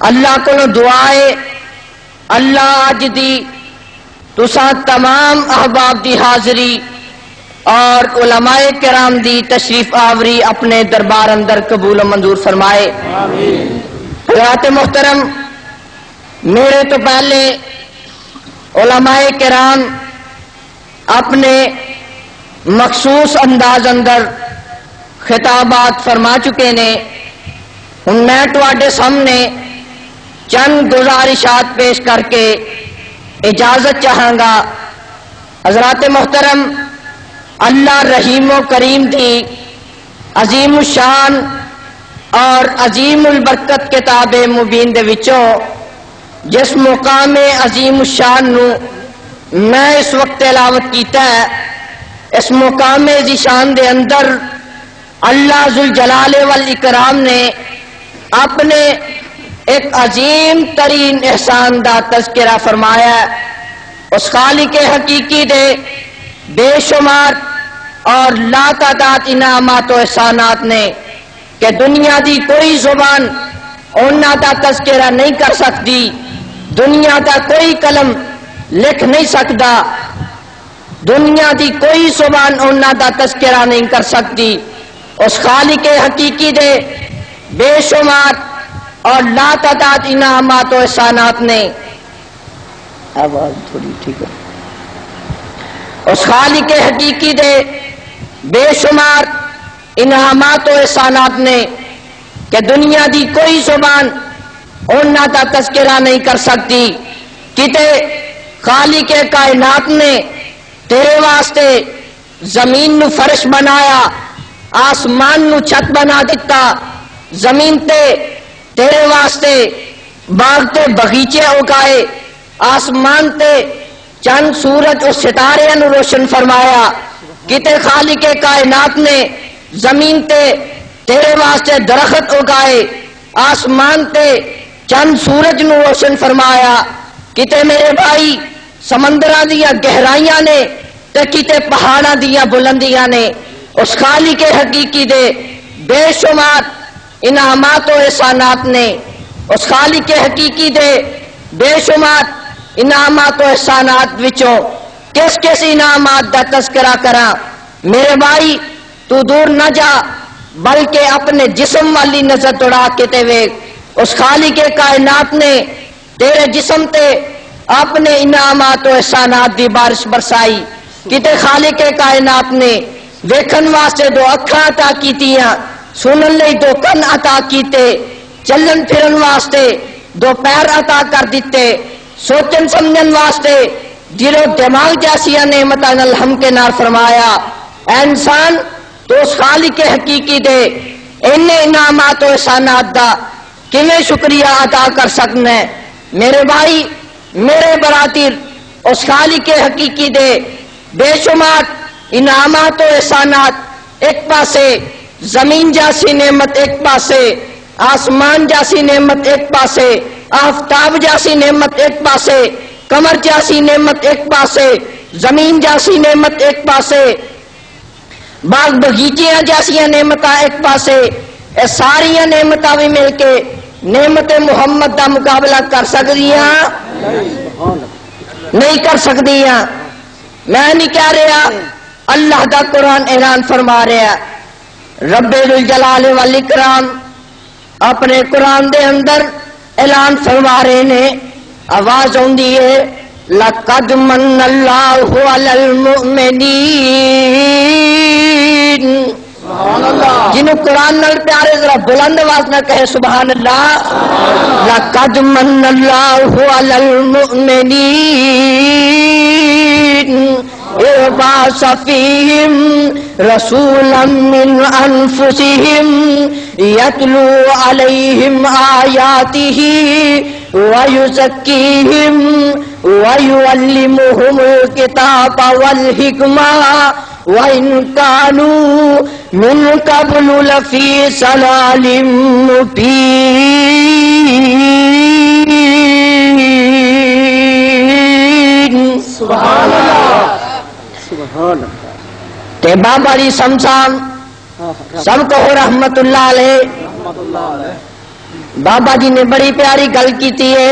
اللہ کو دعائے اللہ اج دی تساں تمام احباب دی حاضری اور علماء کرام دی تشریف آوری اپنے دربار اندر قبول و منظور فرمائے. حضرات محترم، میرے تو پہلے علماء کرام اپنے مخصوص انداز اندر خطابات فرما چکے نے. ہن میں تواڈے سامنے چند گزارشات پیش کر کے اجازت چاہاں گا. حضرات محترم، اللہ رحیم و کریم دی عظیم الشان اور عظیم البرکت کتاب مبین دے وچوں جس مقام عظیم الشان نو میں اس وقت تلاوت کیتا ہے، اس مقام ذیشان دے اندر اللہ ذوالجلال والاکرام نے اپنے ایک عظیم ترین احسان دا تذکرہ فرمایا ہے. اس خالق حقیقی دے بے شمار اور لا تعداد انعامات و احسانات نے کہ دنیا دی کوئی زبان انہاں دا تذکرہ نہیں کر سکتی، دنیا دا کوئی قلم لکھ نہیں سکتا، دنیا دی کوئی زبان انہاں دا تذکرہ نہیں کر سکتی. اس خالق حقیقی دے بے شمار اور لا تعداد انعامات و احسانات نے آواز تھوڑی ٹھیک ہے. اس خالق حقیقی دے بے شمار انعامات و احسانات نے کہ دنیا دی کوئی زبان انہاں دا تذکرہ نہیں کر سکتی. کتے خالق کائنات نے تیرے واسطے زمین نو فرش بنایا، آسمان نو چھت بنا دیتا، زمین تے تیرے واسطے باغ تے بغیچے اگائے، آسمان تے چند سورج اور ستارے نو روشن فرمایا. کتے خالق کائنات نے زمین تے تیرے واسطے درخت اگائے، آسمان تے چند سورج نو روشن فرمایا. کتے میرے بھائی سمندراں دیاں گہرائیاں نے تے کتے پہاڑاں دیاں بلندیاں نے. اس خالق حقیقی دے بے شمار انعامات و احسانات نے. اس خالق حقیقی دے بے شمار انعامات و احسانات وچوں کس کس انعامات دا تذکرہ کراں. میرے بھائی تو دور نہ جا بلکہ اپنے جسم والی نظر دوڑا کے تے ویکھ. اس خالق کائنات نے تیرے جسم تے اپنے انعامات و احسانات دی بارش برسائی. کتے خالق کائنات نے ویکھن واسطے دو اکھاں عطا کیتیاں، سنن لئی دو کن عطا کیتے، چلن پھرن واسطے دو پیر عطا کر دیتے، سوچن سمجھن واسطے دل و دماغ جیسیاں نعمتاں نال ہم کے نار فرمایا. اے انسان تو اس خالق حقیقی دے انہیں انعامات و احسانات دا کیویں شکریہ ادا کر سکنا ہے. میرے بھائی میرے برادر، اس خالق حقیقی دے بے شمار انعامات و احسانات ایک پاسے، زمین جیسی نعمت ایک پاسے، آسمان جیسی نعمت ایک پاسے، آفتاب جیسی نعمت ایک پاسے، قمر جیسی نعمت ایک پاسے، زمین جیسی نعمت ایک پاسے، باغ بغیچیاں جیسی نعمتاں ایک پاسے. اے ساری نعمتاں بھی مل کے نعمت محمد دا مقابلہ کر سکدیاں نہیں کر سکدیاں. میں نہیں کہہ رہا، اللہ دا قرآن اعلان فرما رہا. رب ذوالجلال والاکرام اپنے قرآن دے اندر اعلان فرما رہے نے، آواز آندی ہے لَقَدْ مَنَّ اللَّهُ عَلَى الْمُؤْمِنِينَ. جنہوں قرآن نال پیارے ذرا بلند آواز نہ کہے سبحان اللہ. لَقَدْ مَنَّ اللَّهُ عَلَى الْمُؤْمِنِينَ إِذْ بَعَثَ فِيهِمْ رَسُولًا مِّنْ أَنفُسِهِمْ يَتْلُو عَلَيْهِمْ آيَاتِهِ وَيُزَكِّيهِمْ وَيُعَلِّمُهُمُ الْكِتَابَ وَالْحِكْمَةَ وَإِنْ كَانُوا مِنْ قَبْلُ لَفِي ضَلَالٍ مُبِينٍ. سبحان اللہ. تے بابا جی سمسام سب کو رحمت اللہ علیہ بابا جی نے بڑی پیاری گل کی ہے.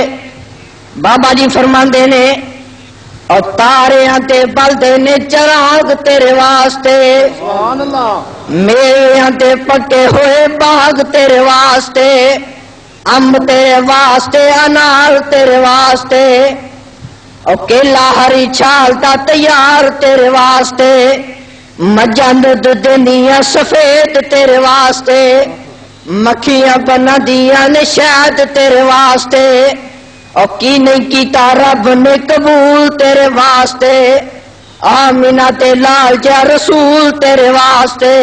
بابا جی فرماندے نے اور تاریاں تے بلدے نے چراغ تیرے واسطے، سبحان اللہ. میویاں تے پکے ہوئے باغ تیرے واسطے، امب تیرے واسطے، انار تیرے واسطے، اور کیلا ہری چھال تا تیار تیرے واسطے، مجھاں دودھ دینیاں سفید تیرے واسطے، مکھیاں بنا دیاں نے شہد تیرے واسطے، اور کی نہیں کیتا رب نے قبول تیرے واسطے، آمینہ تے لال جا رسول تیرے واسطے،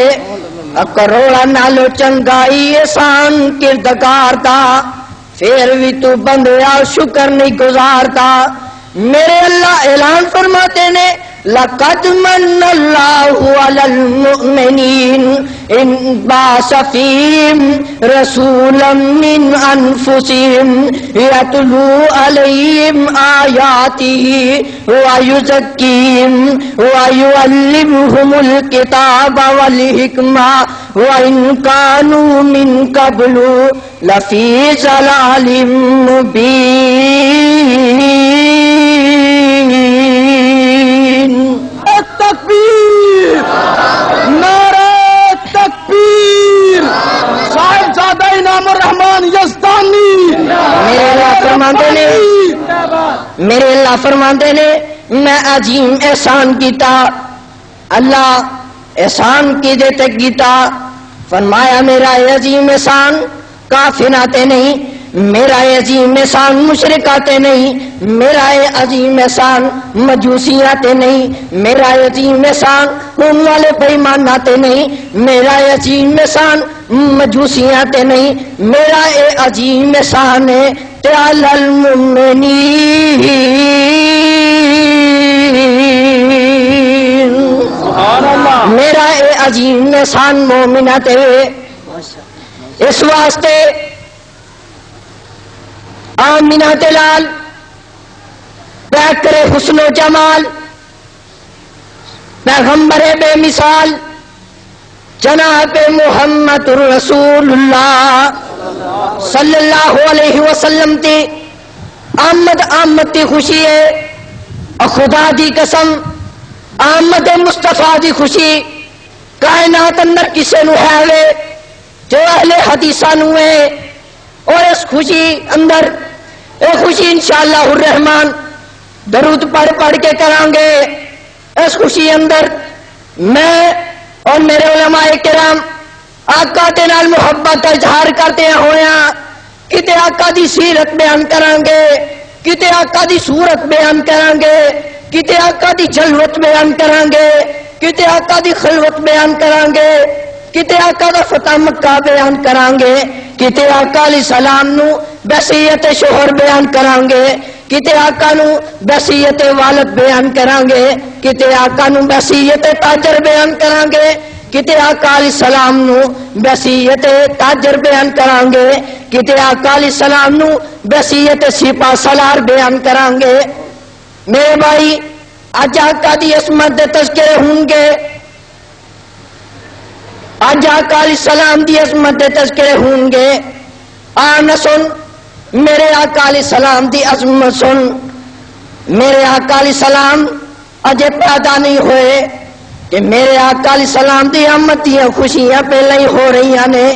کروڑا نالو چنگائی احسان کردگار دا، پھر بھی تو بندیا شکر نہیں گزارتا. میرے اللہ اعلان فرماتے نے لَقَدْ مَنَّ اللَّهُ عَلَى الْمُؤْمِنِينَ إِذْ بَعَثَ فِيهِمْ رَسُولًا مِّنْ أَنفُسِهِمْ يَتْلُو عَلَيْهِمْ آيَاتِهِ وَيُزَكِّيهِمْ وَيُعَلِّمُهُمُ الْكِتَابَ وَالْحِكْمَةَ وَإِنْ كَانُوا مِنْ قَبْلُ لَفِي ضَلَالٍ مُبِينٍ. تکبیر، نعرہ تکبیر. صاحب زادہ انعام الرحمان یزدانی. میرے اللہ فرماندے نے میں عظیم احسان کیتا. اللہ احسان کی دیتے کیتا. فرمایا میرا عظیم احسان کافراتے نہیں، میرا عظیم احسان مشرکاتے نہیں، میرا عظیم احسان مجوسیاتے نہیں، میرا عظیم احسان ان والے بےماناتے نہیں، میرا عظیم احسان مجوسیاتے نہیں، میرا عظیم احسان ہے تعالی المؤمنین. سبحان اللہ. میرا عظیم احسان مومنات ہے. اس واسطے آمینہ تلال پیکر حسن و جمال پیغمبر بے مثال جناب محمد رسول اللہ صلی اللہ علیہ وسلم تی آمد تی خوشی ہے. اور خدا دی قسم آمد مصطفیٰ دی خوشی کائنات اندر کسے نو ہے جو اہل حدیثہ نو ہے. اور اس خوشی اندر اے خوشی انشاءاللہ الرحمن درود پڑھ پڑھ کے کریں گے. اس خوشی اندر میں اور میرے علماء کرام آقا دے نال محبت کا اظہار کرتے ہویا کتے آقا دی سیرت بیان کریں گے، کتے آقا دی صورت بیان کریں گے، کتے آقا دی جلوت بیان کریں گے، کتے آقا دی خلوت بیان کریں گے، کتے آقا دا فتح مکہ بیان کریں گے، کتے آقا علیہ السلام نو بصیت شوہر بیان کریں گے، کتے آقا نو بصیت والد بیان کریں گے، کتے آقا نو بصیت تاجر بیان کریں گے، کتے آقا علیہ السلام نو بصیت تاجر بیان کریں گے، کتے آقا علیہ السلام نو بصیت سپاہ سالار بیان کریں گے. میرے بھائی اج آقا دی عصمت دے تذکرے ہوں گے، آج آقا علیہ السلام دی عظمت دے تذکرے ہوں گے. آنا سن میرے آقا علیہ السلام دی عظمت سن. میرے آقا علیہ السلام اجے پیدا نہیں ہوئے کہ میرے آقا علیہ السلام دی آمد دی خوشیاں پہلے ہی ہو رہی نے.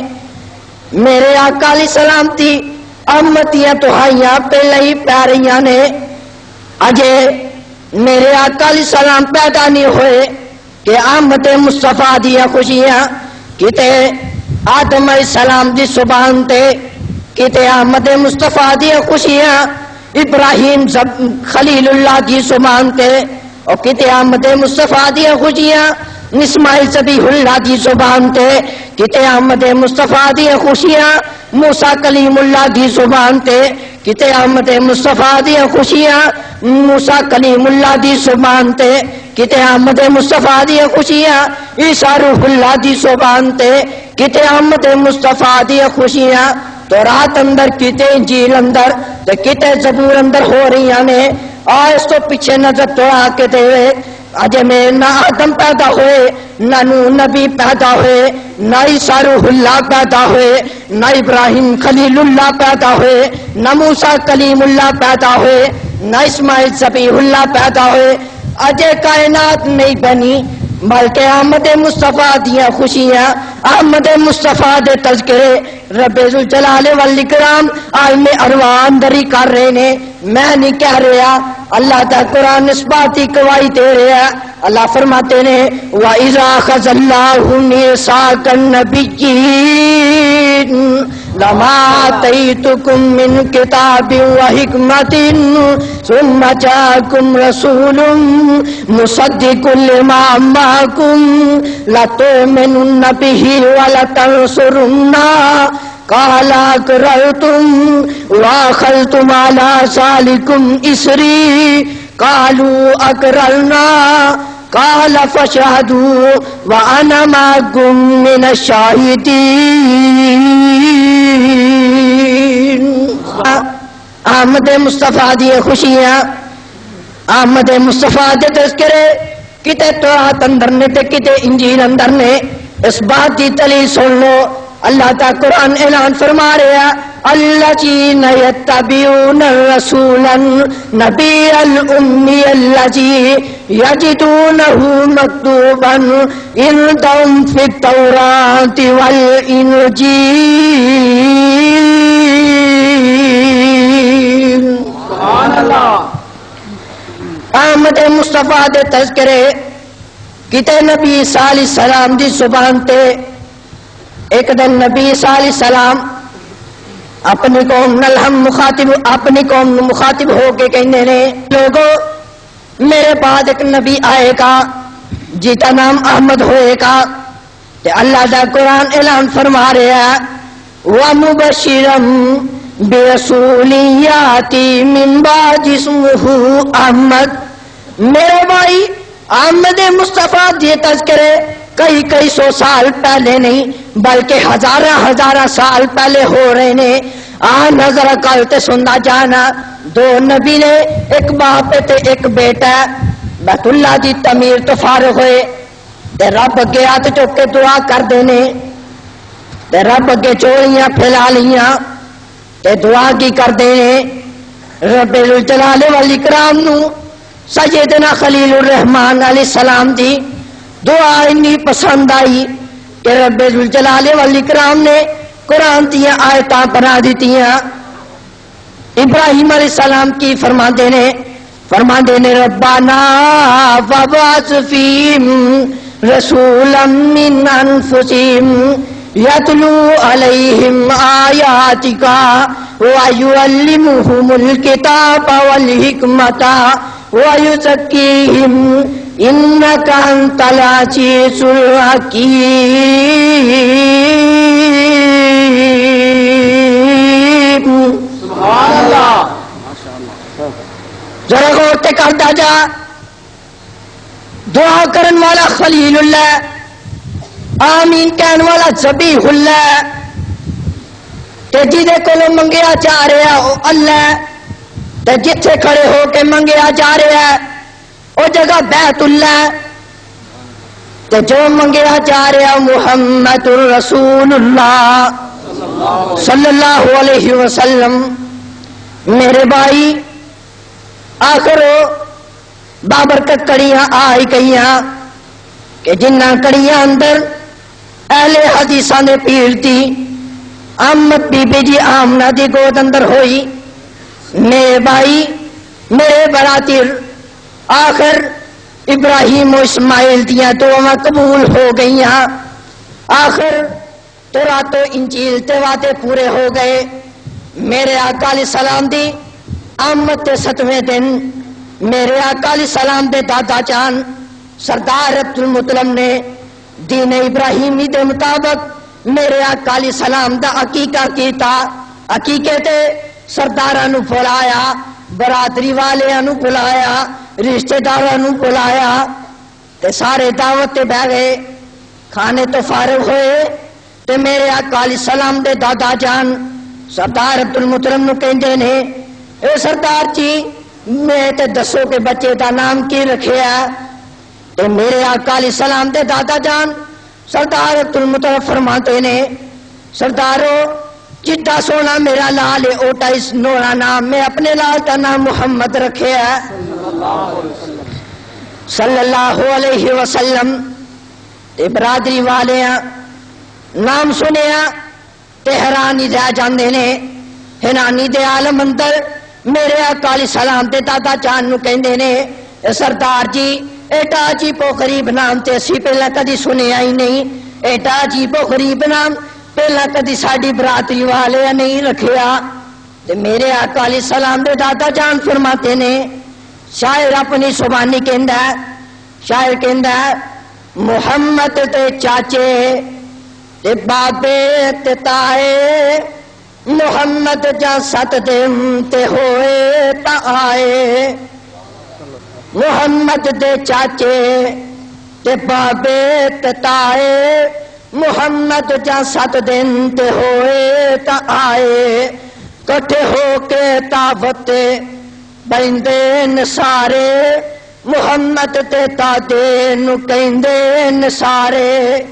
میرے آقا علیہ السلام دی آمد دی دہائیاں پہلے ہی پہ رہی نے. اجے میرے آقا علیہ السلام پیدا نہیں ہوئے کہ آمد مصطفیٰ دی خوشیاں کتے آدم علیہ السلام دی زبان تے، کتے آمد مصطفیٰ دی خوشیاں ابراہیم خلیل اللہ دی زبان تے، اور کتے آمد مصطفیٰ دی خوشیاں اسماعیل ذبیح اللہ دی زبان تے، کتے آمد مصطفیٰ دی خوشیاں موسیٰ کلیم اللہ دی زبان تے، کتے آمد مصطفیٰ دی خوشیاں موسیٰ کلیم اللہ دی زبان تے، کتے آمد مصطفیٰ دی خوشیاں عیسیٰ روح اللہ دی زبان تے، کتے آمد مصطفیٰ دی خوشیاں تورات اندر، کتے انجیل اندر تے کتے زبور اندر ہو رہی نے. اور اس تو پیچھے نظر توڑا کے دے اجے میں نہ آدم پیدا ہوئے، نہ نوح نبی پیدا ہوئے، نہ عیسیٰ روح اللہ پیدا ہوئے، نہ ابراہیم خلیل اللہ پیدا ہوئے، نہ موسیٰ کلیم اللہ پیدا ہوئے، نہ اسماعیل ذبیح اللہ پیدا ہوئے، اجے کائنات نہیں بنی، بلکہ احمد مصطفیٰ دیا خوشیاں، احمد مصطفیٰ دے تذکرے رب ذوالجلال والاکرام عالم ارواح اندری کر رہے نے، میں نہیں کہہ رہا، اللہ تا قرآن اس بات کی گواہی دے رہا ہے۔ اللہ فرماتے ہیں وَإِذَا أَخَذَ اللَّهُ مِيثَاقَ النَّبِيِّينَ لَمَا آتَيْتُكُم مِّن كِتَابٍ وَحِكْمَةٍ ثُمَّ جَاءَكُمْ رَسُولٌ مُصَدِّقٌ لِّمَا مَعَكُمْ لَتُؤْمِنُنَّ بِهِ وَلَتَنصُرُنَّهُ قال اقررتم واخذتم على ذلكم اصري قالوا اقررنا قال فاشهدوا وانا معكم من الشاهدين۔ احمد مصطفیٰ دی خوشیاں، احمد مصطفیٰ دے تذکرے کتے تورات اندر نے تے کتے انجیل اندر نے، اس بات کی دلیل سن لو۔ اللہ تعالیٰ قرآن اعلان فرما رہا الذین یتبعون الرسول النبی الأمی الذی یجدونہ مکتوبا عندہم فی التوراۃ والانجیل۔ سبحان اللہ۔ احمد مصطفیٰ دے تذکرے کتے نبی صلی اللہ علیہ وسلم دی زبان تے۔ ایک دن نبی صلی اللہ علیہ وسلم اپنی قوم نال ہم اپنی قوم مخاطب ہو کے کہنے نے لوگوں میرے بعد ایک نبی آئے گا جیتا نام احمد ہوئے گا، تے اللہ دا قرآن اعلان فرما رہا ہے وَمُبَشِّرًا بِرَسُولٍ يَأْتِي مِن بَعْدِهِ اسْمُهُ احمد۔ میرے بھائی احمد مصطفیٰ دی تذکرے کئی سو سال پہلے نہیں بلکہ ہزارہ سال پہلے ہو رہے نے۔ نظر کل تے سننا جانا دو نبی نے، ایک باپ تے ایک بیٹا، بیت اللہ دی تعمیر تو فارغ ہوئے تے رب اگے ہاتھ چک کے دعا کر دینے تے رب اگے چوڑیاں پھیلا لیاں تے دعا کی کر دینے رب ذوالجلال والاکرام نو سیدنا خلیل الرحمن علیہ السلام دی دعا اتنی پسند آئی کہ رب ذوالجلال والاکرام نے قرآن دیا آیتاں بنا دیتیاں۔ ابراہیم علیہ السلام کی فرما دینے ربنا وابعث فیہم رسولا من انفسہم یتلو علیہم آیاتک ویعلمہم الکتاب والحکمۃ ویزکیہم انک انت العزیز الحکیم۔ سبحان اللہ۔ ذرا غور تے کرتا جا، دعا کرن والا خلیل اللہ، آمین کہن والا ذبیح اللہ، تے جدے کولو منگیا جا رہا او اللہ، تے جتھے کھڑے ہو کے منگیا جا رہا ہے او جگہ بیت اللہ، تے جو منگیا جا رہا محمد رسول اللہ صلی اللہ علیہ وسلم۔ میرے بھائی آخر بابرکت کڑیاں آئی گئیاں کہ جنہ کڑیاں اندر اہل حدیثاں نے پیر دی احمد بی بی جی آمنہ دی گود اندر ہوئی۔ میرے بھائی میرے براتر آخر ابراہیم و اسماعیل دیاں دعاواں قبول ہو گئیاں، آخر تورات و انجیل تے وعدے پورے ہو گئے۔ میرے آقا علیہ السلام دی آمد تے 7ویں دن میرے آقا علیہ السلام دے دادا جان سردار عبد المطلب نے دین ابراہیمی دے مطابق میرے آقا علیہ السلام دا عقیقہ کیتا۔ عقیقے تے سرداراں نو بلایا، برادری والیاں نو بلایا، رشتہ داراں نو بلایا تے سارے دعوت تے بہ گئے۔ کھانے تو فارغ ہوئے تے میرے آقا علیہ السلام دے دادا جان سردار عبد المطلب نو کہندے نے اے سردار جی میں تے دسو کہ بچے دا نام کی رکھیا؟ تے میرے آقا علیہ السلام دے دادا جان سردار عبدالمطلب فرماتے نے سردارو جتنا سونا میرا لال ہے اوٹا اس نورا نام میں اپنے لال کا نام محمد رکھے ہے صلی اللہ علیہ وسلم تے برادری والے نام سنیا تے حیرانی رہ جاندے نے حیرانی دے عالم اندر میرے آقا علیہ السلام تے دادا جان نو کہندے نے سردار جی ایٹا عجیب و غریب نام تے اسی پہلا کدی سنیا ہی نہیں ایٹا عجیب و غریب نام پہلا کدی ساڈی برادری والے نہیں رکھیا تے میرے آقا علیہ السلام دے دادا جان فرماتے نے شاعر اپنی زبانی کہندا ہے شاعر کہندا ہے محمد تے چاچے تے بابے تے تائے محمد جا ست دن تے ہوئے تا آئے محمد دے چاچے تے بابے تے تائے محمد جا ست دن تے ہوئے تا آئے کٹھے ہو کے تابتے بندے نسارے محمد تے دادے نو کہندے نسارے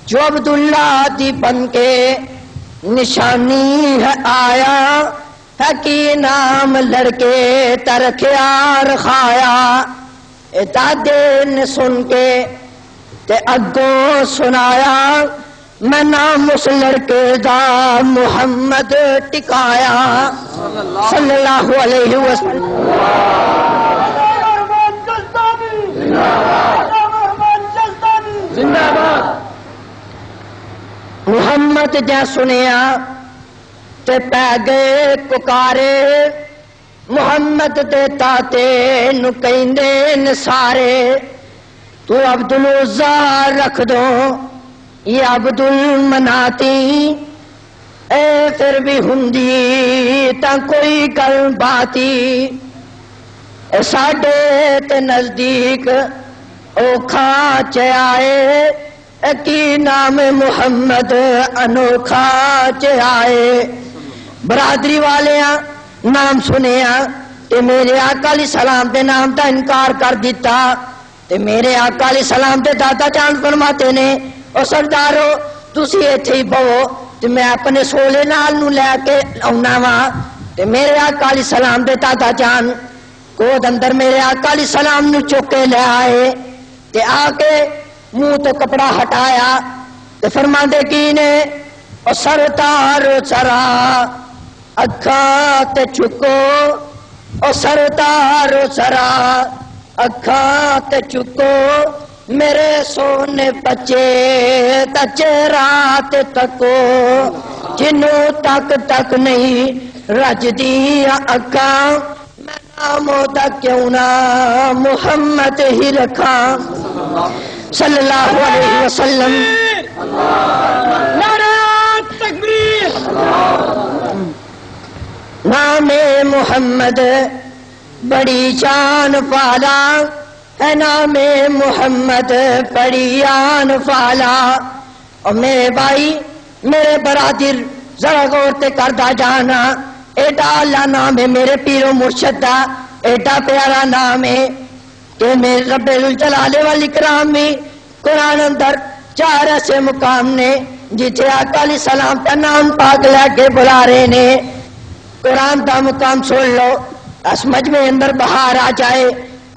جو عبداللہ دی بن کے نشانی ہے آیا ہے کی نام لڑکے ترکھیا رکھایا دادے نے سن کے تے اگوں سنایا میں نام اس لڑکے دا محمد ٹکایا صلی اللہ علیہ وسلم محمد جا سنیا تے پہ گئے پکارے محمد دے تاتے نو کہندے نسارے تو عبد العزا رکھ دو یہ عبد المناتی اے پھر بھی ہندی تا کوئی گل باتی اے ساڈے تے نزدیک اوکھا چ آئے کی نام محمد انوکھا چ آئے برادری والے نام سنیا تے میرے آقا علیہ السلام دے نام دا انکار کر دیتا تے میرے آقا علیہ السلام دے دادا جان فرماتے نے او سردارو تسی ایتھے ہی بہو تے میں اپنے سولے نال نو لے کے آنا وا تے میرے آقا علیہ السلام دے دادا جان گود اندر میرے آقا علیہ السلام نو چک کے لے آئے تے آ کے منہ تو کپڑا ہٹایا تے فرماندے کی نے او سردار سرا اکھاں تے چکو او سردار سرا اکھاں تے چکو میرے سونے بچے دا چہرہ تے تکو جنوں تک تک نہیں رجدی اکھاں میں نام دا کیوں نہ محمد ہی رکھاں صلی اللہ علیہ وسلم نعرہ تکبیر نام محمد بڑی شان والا ہے نام محمد بڑی آن والا اور میرے بھائی میرے برادر ذرا غور تے کردہ جانا ایڈا اللہ نام ہے میرے پیر و مرشد دا ایڈا پیارا نام ہے کہ میرے رب الجلال والاکرام میں قرآن اندر 4 ایسے مقام نے جتھے آقا علیہ السلام کا نام پاک لے کے بلا رہے نے قرآن دا مقام سن لو اس مجمع اندر بہار آ جائے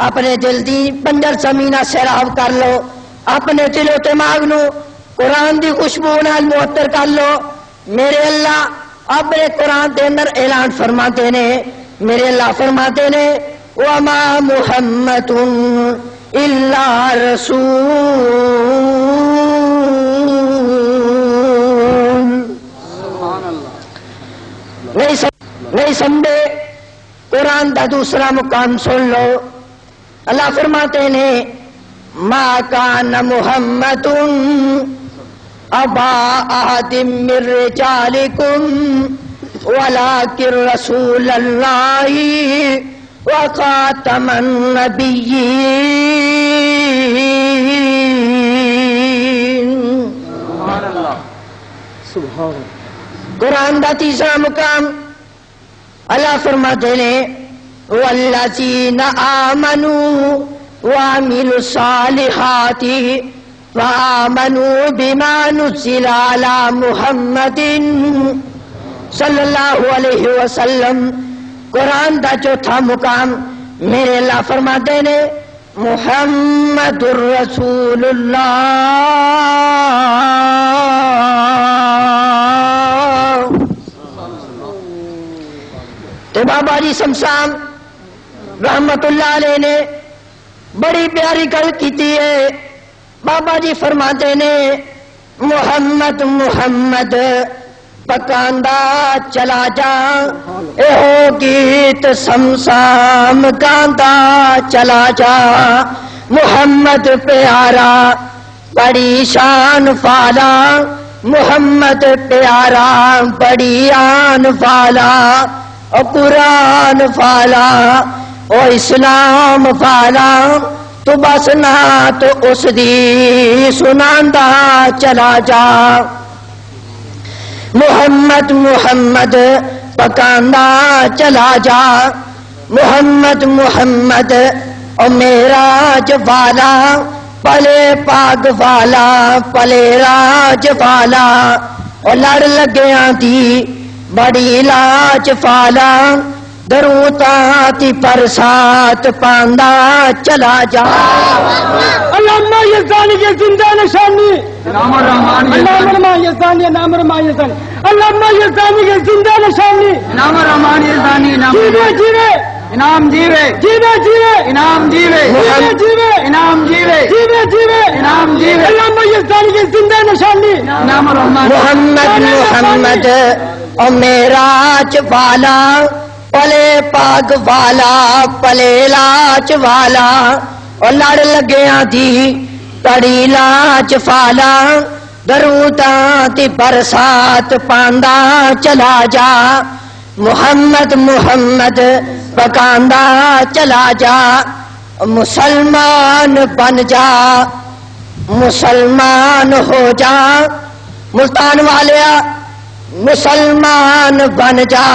اپنے دل دی بنجر زمینہ سیراب کر لو اپنے دل و دماغ نو قرآن دی خوشبو نال معطر کر لو میرے اللہ اپنے قرآن دے اندر اعلان فرماتے نے میرے اللہ فرماتے نے وما محمد الا رسول نہیں سمجھے قرآن دا دوسرا مقام سن لو اللہ فرماتے نے ما کان محمد ابا احد من رجالکم ولکن رسول اللہ وخاتم النبیین سبحان اللہ قرآن دا تیسرا مقام اللہ فرماتے نے والذین آمنوا وعملوا الصالحات وآمنوا بما نزل على محمد صلی اللہ علیہ وسلم. قرآن دا چوتھا مقام میرے اللہ فرماتے نے محمد الرسول اللہ. تو بابا جی شمشان رحمت اللہ علیہ نے بڑی پیاری گل کیتی ہے. بابا جی فرماتے نے محمد محمد پکاندا چلا جا اہو گیت سمسام گاندا چلا جا. محمد پیارا بڑی شان فالا محمد پیارا بڑی آن فالا او قرآن فالا او اسلام فالا تو بس نہ تو اس دی سناندا چلا جا. محمد محمد پکاندا چلا جا. محمد محمد او معراج والا پلے پاگ والا پلے راج والا او لڑ لگیاں دی بڑی لاج فالا دروتا تی پرسات پاندا چلا جا. علامہ یزدانی کے زندہ نشانی نام الرحمان یزدانی نام الرحمان یزدانی علامہ یزدانی کے زندہ نشانی نام الرحمان یزدانی جیوے جیوے انعام جیوے جیوے جیوے انعام جیوے جیوے جیوے انعام جیوے جیوے جیوے انعام جیوے علامہ یزدانی کے زندہ نشانی نام الرحمان. محمد محمد او معراج والا پلے پاگ والا پلے لاج والا اور لڑ لگیاں دی بڑی لاج فالا دروداں تی برسات پاندا چلا جا. محمد محمد پکاندا چلا جا. مسلمان بن جا مسلمان ہو جا. ملتان والیا مسلمان بن جا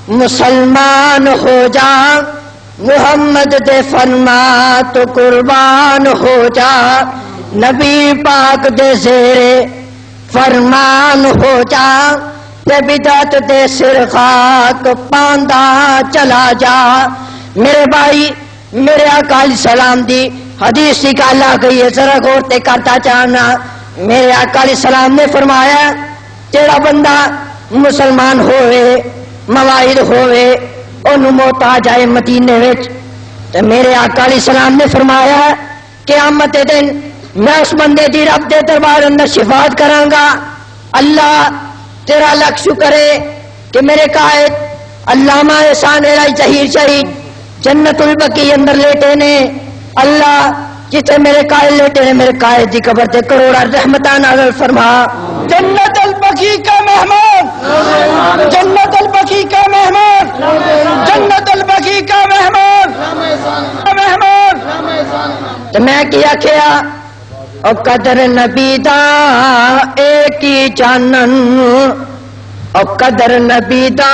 مسلمان ہو جا. محمد دے فرما تو قربان ہو جا. نبی پاک دے زیرے فرمان ہو جا. تے بدعت دے سر خاک پاندا چلا جا. میرے بھائی میرے آقا علیہ السلام دی حدیث کی گل آ گئی ہے ذرا غور تے کرتا چاہنا. میرے آقا علیہ السلام نے فرمایا جیڑا بندہ مسلمان ہوئے مواعظ ہوئے انہوں موت آ جائے مدینے وچ تو میرے آقا علیہ السلام نے فرمایا قیامت دن میں اس بندے دی رب دے دربار اندر شفاعت کراں گا. اللہ تیرا لاکھ شکر ہے کہ میرے قائد علامہ احسان الہی ظہیر شہید جنت البقیع اندر لیٹے نے. اللہ جتنے میرے قائد لیٹے نے میرے قائد دی قبر تے کروڑا رحمتاں نازل فرما. جنت البقیع کا مہمان جنت البقیع کا مہمان جنت البقیع کا مہمان مہمان. تو میں کیا کیا او قدر نبی دا ایک ہی جانن او قدر نبی دا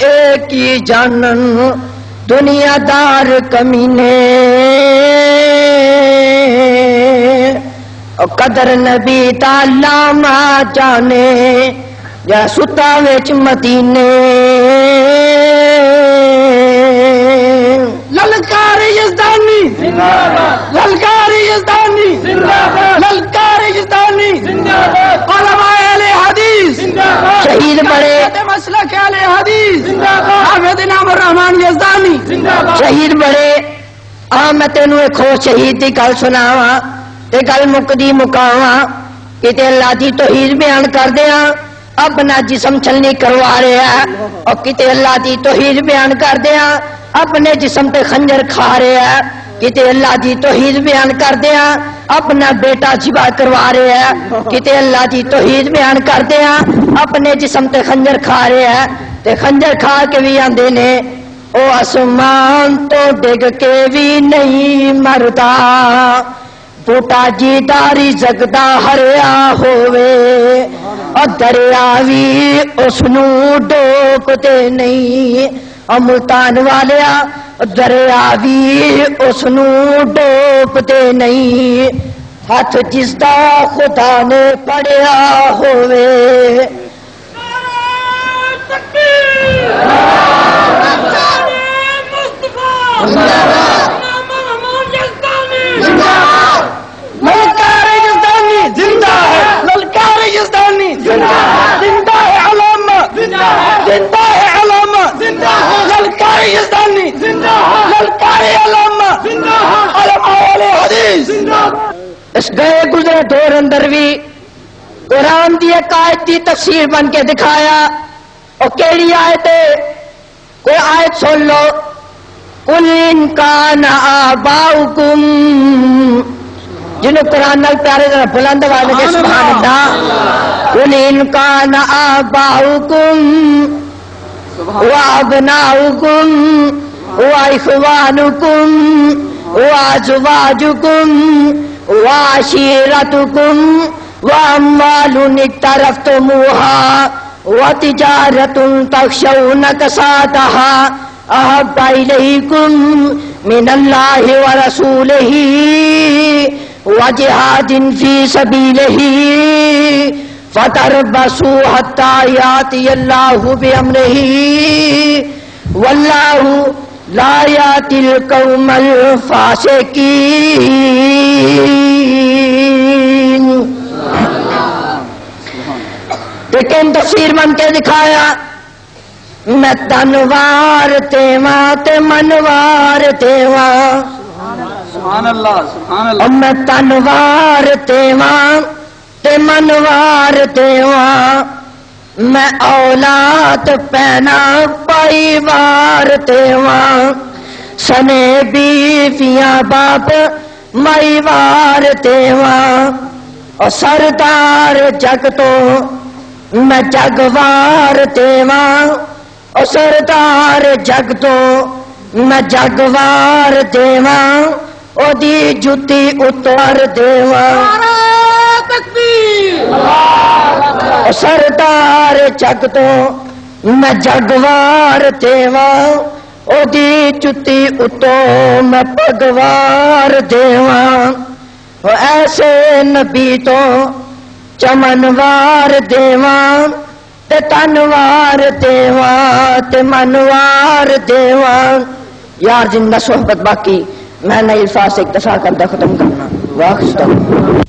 ایک ہی جانن دنیا دار کمینے او قدر نبی دا لاما جانے یا ستا وچ مدینے. للکار یزدانی للکار یزدانی للکار یزدانی علماء اہل حدیث شہید بڑے مسلک اہل حدیث حافظ نام الرحمان یزدانی شہید بڑے. میں تینوں ایک ہو شہید دی گل سناواں تے گل مکدی مکاواں کتے اللہ دی توحید بیان کر دیاں اپنا جسم چھلنی کروا رہا ہے اور کتے اللہ دی توحید بیان کر دیاں اپنے جسم تے خنجر کھا رہا ہے. کتے اللہ دی توحید بیان کر دیاں اپنا بیٹا ذبح کروا رہا ہے. کتے اللہ دی توحید بیان کر دیاں اپنے جسم تے خنجر کھا رہا ہے تے خنجر کھا کے بھی آندے نے او آسمان تو ڈگ کے بھی نہیں مردا بوٹا جی داری جگدا ہریا ہووے اور دریا بھی اس نو ڈوب دے نہیں. اور ملتان والیا دریا بھی اس نو ڈوبتے نہیں ہاتھ جس دا خدا نے پڑیا ہوئے للکار یزدانی زندہ ہے للکار یزدانی زندہ ہے علامہ زندہ ہے علامہ للکار یزدانی للکار علامہ علماء اہل حدیث اس گئے گزرے دور اندر بھی قرآن دی ایک آیت دی تفسیر بن کے دکھایا اور کیڑی آیت ہے کوئی آیت سن لو قل ان کان آباؤکم جنہوں قرآن نال پیارے ذرا بلند والے کے سبحان اللہ قل ان کان آباؤکم وابناؤکم واخوانکم وازواجکم وعشیرتکم واموال اقترفتموها وتجارة تخشون كسادها أحب إليكم من الله ورسوله وجهاد في سبيله فتربصوا حتى يأتي الله بأمره والله لا يأتي القوم الفاسقين لیکن تفسیر بن کے دکھایا میں تنوار تیواں تے منوار تیواں سبحان اللہ سبحان اللہ میں تنوار تیواں تے منوار تیواں میں اولاد پینا پائی وار تیواں سنے بیویاں باپ مائی وار تیواں اور سردار جگ تو میں جگوار تیواں اور سردار جگ تو میں جگوار دیواں او دی جتی اتار دیواں اور سردار جگ تو میں جگوار دیواں او دی جتی اتو میں پگوار دیواں اور ایسے نبی تو چمنوار دیواں تے تنوار دیواں تے منوار دیواں یار زندہ صحبت باقی میں نئی الفاظ سے اکتفا کردہ ختم کرنا واقع اللہ